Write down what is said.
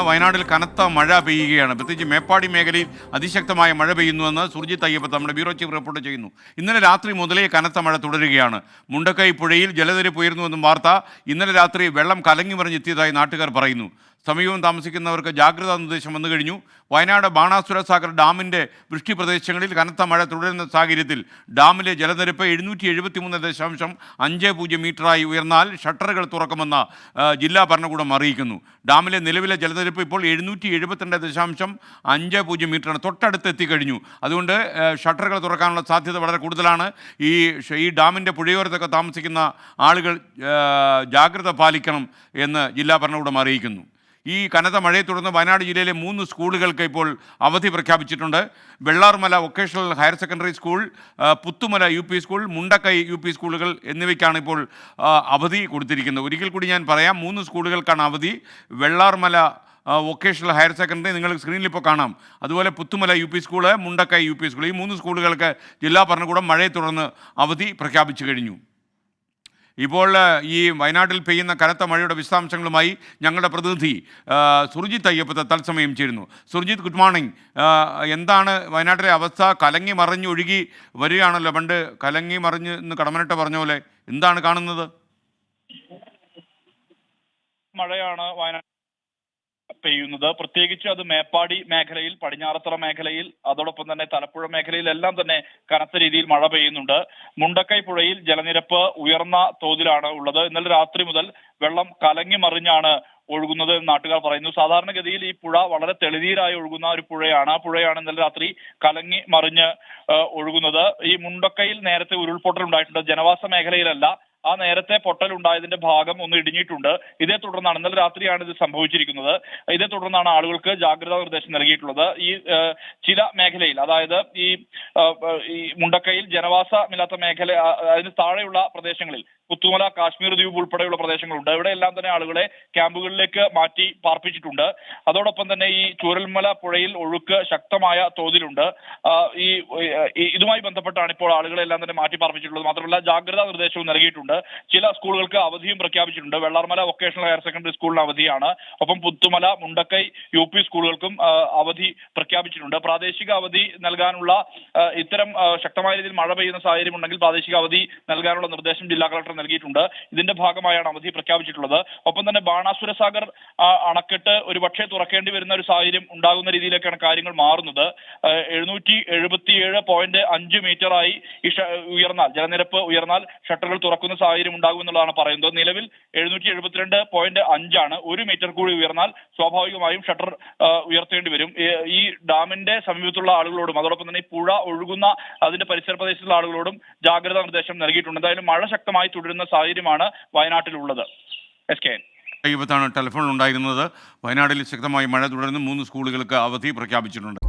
വയനാട്ടിൽ കനത്ത മഴ പെയ്യുകയാണ്. പ്രത്യേകിച്ച് മേപ്പാടി മേഖലയിൽ അതിശക്തമായ മഴ പെയ്യുന്നുവെന്ന് സുർജിത്ത് അയ്യപ്പത്ത് നമ്മുടെ ബ്യൂറോ ചീഫ് റിപ്പോർട്ട് ചെയ്യുന്നു. ഇന്നലെ രാത്രി മുതലേ കനത്ത മഴ തുടരുകയാണ്. മുണ്ടക്കൈ പുഴയിൽ ജലനിരപ്പ് ഉയർന്നുവെന്നും വാർത്ത. ഇന്നലെ രാത്രി വെള്ളം കലങ്ങി മറിഞ്ഞെത്തിയതായി നാട്ടുകാർ പറയുന്നു. സമീപം താമസിക്കുന്നവർക്ക് ജാഗ്രതാ നിർദ്ദേശം വന്നു കഴിഞ്ഞു. വയനാട് ബാണാസുര സാഗർ ഡാമിൻ്റെ വൃഷ്ടി പ്രദേശങ്ങളിൽ കനത്ത മഴ തുടരുന്ന സാഹചര്യത്തിൽ ഡാമിലെ ജലനിരപ്പ് 773.50 മീറ്ററായി ഉയർന്നാൽ ഷട്ടറുകൾ തുറക്കുമെന്ന് ജില്ലാ ഭരണകൂടം അറിയിക്കുന്നു. ഡാമിലെ നിലവിലെ ജലനിരപ്പ് ഇപ്പോൾ 772.50 മീറ്ററാണ്. തൊട്ടടുത്ത് എത്തിക്കഴിഞ്ഞു. അതുകൊണ്ട് ഷട്ടറുകൾ തുറക്കാനുള്ള സാധ്യത വളരെ കൂടുതലാണ്. ഈ ഡാമിൻ്റെ പുഴയോരത്തൊക്കെ താമസിക്കുന്ന ആളുകൾ ജാഗ്രത പാലിക്കണം എന്ന് ജില്ലാ ഭരണകൂടം അറിയിക്കുന്നു. ഈ കനത്ത മഴയെ തുടർന്ന് വയനാട് ജില്ലയിലെ 3 സ്കൂളുകൾക്ക് ഇപ്പോൾ അവധി പ്രഖ്യാപിച്ചിട്ടുണ്ട്. Vellarmala vocational higher secondary school, Puthumala UP school, Mundakkai UP സ്കൂളുകൾ എന്നിവയ്ക്കാണ് ഇപ്പോൾ അവധി കൊടുത്തിരിക്കുന്നത്. ഒരിക്കൽ കൂടി ഞാൻ പറയാം, 3 സ്കൂളുകൾക്കാണ് അവധി. വെള്ളാർമല വൊക്കേഷണൽ ഹയർ സെക്കൻഡറി നിങ്ങൾക്ക് സ്ക്രീനിൽ ഇപ്പോൾ കാണാം. അതുപോലെ Puthumala UP school, Mundakkai UP school, ഈ 3 സ്കൂളുകൾക്ക് ജില്ലാ ഭരണകൂടം മഴയെ തുടർന്ന് അവധി പ്രഖ്യാപിച്ചു കഴിഞ്ഞു. ഇപ്പോൾ ഈ വയനാട്ടിൽ പെയ്യുന്ന കനത്ത മഴയുടെ വിശദാംശങ്ങളുമായി ഞങ്ങളുടെ പ്രതിനിധി സുർജിത്ത് അയ്യപ്പത്ത് തത്സമയം ചേരുന്നു. Surjit, good morning. എന്താണ് വയനാട്ടിലെ അവസ്ഥ? കലങ്ങി മറിഞ്ഞ് ഒഴുകി വരികയാണല്ലോ. പണ്ട് കലങ്ങി മറിഞ്ഞ് എന്ന് കടമനിട്ട പറഞ്ഞ പോലെ എന്താണ് കാണുന്നത്? മഴയാണ് വയനാട് പെയ്യുന്നത്. പ്രത്യേകിച്ച് അത് മേപ്പാടി മേഖലയിൽ, പടിഞ്ഞാറത്തറ മേഖലയിൽ, അതോടൊപ്പം തന്നെ തലപ്പുഴ മേഖലയിൽ എല്ലാം തന്നെ കനത്ത രീതിയിൽ മഴ പെയ്യുന്നുണ്ട്. മുണ്ടക്കൈ പുഴയിൽ ജലനിരപ്പ് ഉയർന്ന തോതിലാണ് ഉള്ളത്. ഇന്നലെ രാത്രി മുതൽ വെള്ളം കലങ്ങി മറിഞ്ഞാണ് ഒഴുകുന്നത് എന്ന് നാട്ടുകാർ പറയുന്നു. സാധാരണഗതിയിൽ ഈ പുഴ വളരെ തെളിനീരായി ഒഴുകുന്ന ഒരു പുഴയാണ്. ആ പുഴയാണ് ഇന്നലെ രാത്രി കലങ്ങി മറിഞ്ഞ് ഒഴുകുന്നത്. ഈ മുണ്ടക്കൈയിൽ നേരത്തെ ഉരുൾപൊട്ടൽ ഉണ്ടായിട്ടുണ്ട്. ജനവാസ മേഖലയിലല്ല. ആ നേരത്തെ പൊട്ടലുണ്ടായതിന്റെ ഭാഗം ഒന്ന് ഇടിഞ്ഞിട്ടുണ്ട്. ഇതേ തുടർന്നാണ്, ഇന്നലെ രാത്രിയാണ് ഇത് സംഭവിച്ചിരിക്കുന്നത്. ഇതേ തുടർന്നാണ് ആളുകൾക്ക് ജാഗ്രതാ നിർദ്ദേശം നൽകിയിട്ടുള്ളത്. ഈ ചില മേഖലയിൽ, അതായത് ഈ മുണ്ടക്കൈയിൽ ജനവാസമില്ലാത്ത മേഖല, അതിന് താഴെയുള്ള പ്രദേശങ്ങളിൽ പുത്തുമല, കാശ്മീർ ദ്വീപ് ഉൾപ്പെടെയുള്ള പ്രദേശങ്ങളുണ്ട്. ഇവിടെയെല്ലാം തന്നെ ആളുകളെ ക്യാമ്പുകളിലേക്ക് മാറ്റി പാർപ്പിച്ചിട്ടുണ്ട്. അതോടൊപ്പം തന്നെ ഈ ചൂരൽമല പുഴയിൽ ഒഴുക്ക് ശക്തമായ തോതിലുണ്ട്. ഇതുമായി ബന്ധപ്പെട്ടാണ് ഇപ്പോൾ ആളുകളെല്ലാം തന്നെ മാറ്റി പാർപ്പിച്ചിട്ടുള്ളത്. മാത്രമല്ല ജാഗ്രതാ നിർദ്ദേശവും നൽകിയിട്ടുണ്ട്. ചില സ്കൂളുകൾക്ക് അവധിയും പ്രഖ്യാപിച്ചിട്ടുണ്ട്. വെള്ളാർമല വൊക്കേഷണൽ ഹയർ സെക്കൻഡറി സ്കൂളിന് അവധിയാണ്. ഒപ്പം പുത്തുമല, മുണ്ടക്കൈ UP സ്കൂളുകൾക്കും അവധി പ്രഖ്യാപിച്ചിട്ടുണ്ട്. പ്രാദേശിക അവധി നൽകാനുള്ള, ഇത്തരം ശക്തമായ രീതിയിൽ മഴ പെയ്യുന്ന സാഹചര്യം ഉണ്ടെങ്കിൽ പ്രാദേശിക അവധി നൽകാനുള്ള നിർദ്ദേശം ജില്ലാ കളക്ടർ നൽകിയിട്ടുണ്ട്. ഇതിന്റെ ഭാഗമായാണ് അവധി പ്രഖ്യാപിച്ചിട്ടുള്ളത്. ഒപ്പം തന്നെ ബാണാസുര സാഗർ അണക്കെട്ട് ഒരു പക്ഷേ തുറക്കേണ്ടി വരുന്ന ഒരു സാഹചര്യം ഉണ്ടാകുന്ന രീതിയിലേക്കാണ് കാര്യങ്ങൾ മാറുന്നത്. 777.5 മീറ്ററായി ഉയർന്നാൽ, ജലനിരപ്പ് ഉയർന്നാൽ ഷട്ടറുകൾ തുറക്കുന്ന സാഹചര്യം ഉണ്ടാകുമെന്നുള്ളതാണ് പറയുന്നത്. നിലവിൽ 772.5 ആണ്. 1 മീറ്റർ കൂടി ഉയർന്നാൽ സ്വാഭാവികമായും ഷട്ടർ ഉയർത്തേണ്ടി വരും. ഈ ഡാമിന്റെ സമീപത്തുള്ള ആളുകളോടും അതോടൊപ്പം തന്നെ ഈ പുഴ ഒഴുകുന്ന അതിന്റെ പരിസര പ്രദേശത്തുള്ള ആളുകളോടും ജാഗ്രതാ നിർദ്ദേശം നൽകിയിട്ടുണ്ട്. എന്തായാലും മഴ ശക്തമായി തുടരുന്ന സാഹചര്യമാണ് വയനാട്ടിലുള്ളത്. അയ്യപ്പത്താണ് ടെലിഫോണിൽ ഉണ്ടായിരുന്നത്. വയനാട്ടിൽ ശക്തമായി മഴ തുടരുന്നു. 3 സ്കൂളുകൾക്ക് അവധി പ്രഖ്യാപിച്ചിട്ടുണ്ട്.